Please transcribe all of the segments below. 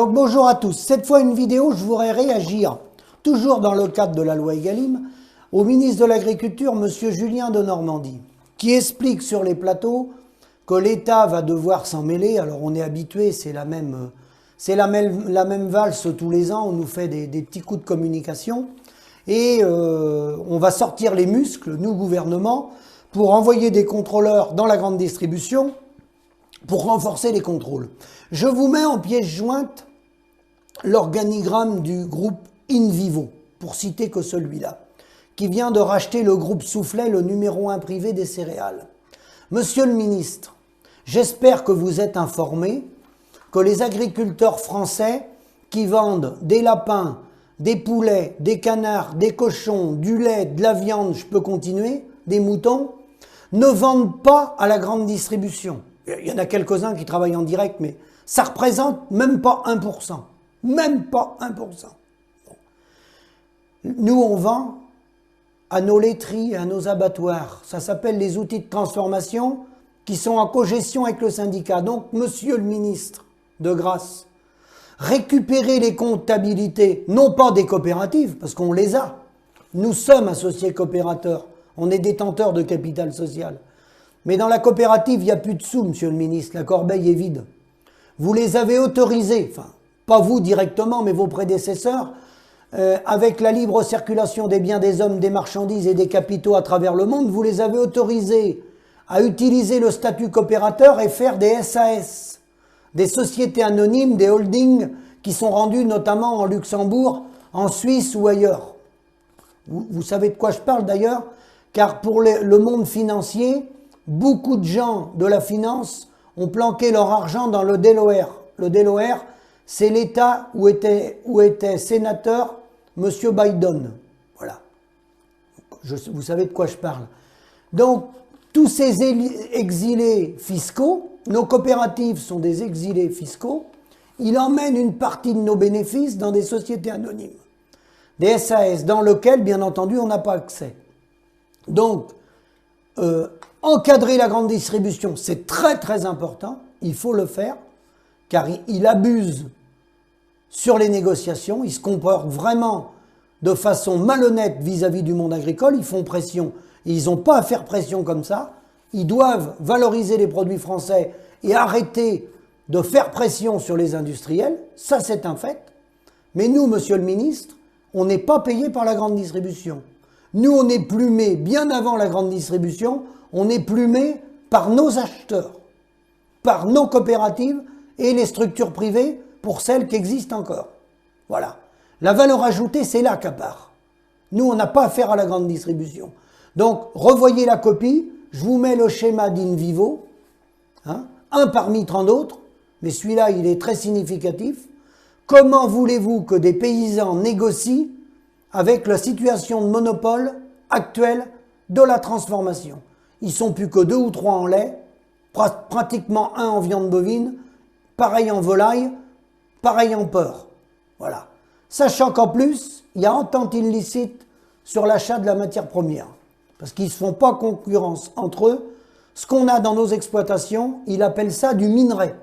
Donc bonjour à tous. Cette fois une vidéo, je voudrais réagir, toujours dans le cadre de la loi Egalim, au ministre de l'Agriculture, monsieur Julien Denormandie, qui explique sur les plateaux que l'État va devoir s'en mêler. Alors on est habitué, c'est la même valse tous les ans, on nous fait des petits coups de communication et on va sortir les muscles, nous gouvernement, pour envoyer des contrôleurs dans la grande distribution pour renforcer les contrôles. Je vous mets en pièce jointe l'organigramme du groupe InVivo, pour citer que celui-là, qui vient de racheter le groupe Soufflet, le numéro 1 privé des céréales. Monsieur le ministre, j'espère que vous êtes informé que les agriculteurs français qui vendent des lapins, des poulets, des canards, des cochons, du lait, de la viande, je peux continuer, des moutons, ne vendent pas à la grande distribution. Il y en a quelques-uns qui travaillent en direct, mais ça représente même pas 1%. Même pas 1%. Bon. Nous, on vend à nos laiteries, à nos abattoirs. Ça s'appelle les outils de transformation qui sont en cogestion avec le syndicat. Donc, monsieur le ministre, de grâce, récupérez les comptabilités, non pas des coopératives, parce qu'on les a. Nous sommes associés coopérateurs. On est détenteurs de capital social. Mais dans la coopérative, il n'y a plus de sous, monsieur le ministre. La corbeille est vide. Vous les avez autorisés, enfin, pas vous directement, mais vos prédécesseurs, avec la libre circulation des biens, des hommes, des marchandises et des capitaux à travers le monde, vous les avez autorisés à utiliser le statut coopérateur et faire des SAS, des sociétés anonymes, des holdings qui sont rendus notamment en Luxembourg, en Suisse ou ailleurs. Vous savez de quoi je parle d'ailleurs, car pour le monde financier, beaucoup de gens de la finance ont planqué leur argent dans le Delaware. Le Delaware, c'est l'État où était sénateur M. Biden. Voilà. Vous savez de quoi je parle. Donc, tous ces exilés fiscaux, nos coopératives sont des exilés fiscaux, ils emmènent une partie de nos bénéfices dans des sociétés anonymes, des SAS, dans lesquelles, bien entendu, on n'a pas accès. Donc, encadrer la grande distribution, c'est très très important, il faut le faire, car il abuse sur les négociations, ils se comportent vraiment de façon malhonnête vis-à-vis du monde agricole, ils font pression, et ils n'ont pas à faire pression comme ça, ils doivent valoriser les produits français et arrêter de faire pression sur les industriels, ça c'est un fait. Mais nous, monsieur le ministre, on n'est pas payé par la grande distribution. Nous, on est plumés bien avant la grande distribution, on est plumés par nos acheteurs, par nos coopératives et les structures privées pour celles qui existent encore. Voilà. La valeur ajoutée, c'est là qu'à part. Nous, on n'a pas affaire à la grande distribution. Donc, revoyez la copie, je vous mets le schéma d'InVivo, hein, un parmi 30 autres, mais celui-là, il est très significatif. Comment voulez-vous que des paysans négocient avec la situation de monopole actuelle de la transformation? Ils sont plus que 2 ou 3 en lait, pratiquement 1 en viande bovine, pareil en volaille, pareil en porc. Voilà. Sachant qu'en plus, il y a entente illicite sur l'achat de la matière première. Parce qu'ils ne se font pas concurrence entre eux. Ce qu'on a dans nos exploitations, ils appellent ça du minerai.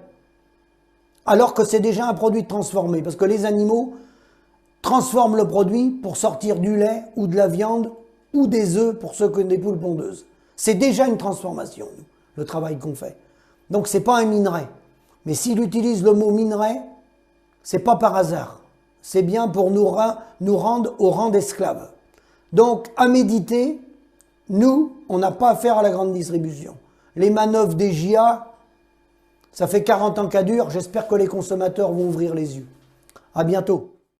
Alors que c'est déjà un produit transformé. Parce que les animaux transforment le produit pour sortir du lait ou de la viande ou des œufs pour ceux qui ont des poules pondeuses. C'est déjà une transformation, le travail qu'on fait. Donc c'est pas un minerai. Mais s'il utilise le mot minerai, c'est pas par hasard. C'est bien pour nous rendre au rang d'esclaves. Donc à méditer, nous, on n'a pas affaire à la grande distribution. Les manœuvres des JA, ça fait 40 ans qu'elles durent, j'espère que les consommateurs vont ouvrir les yeux. À bientôt.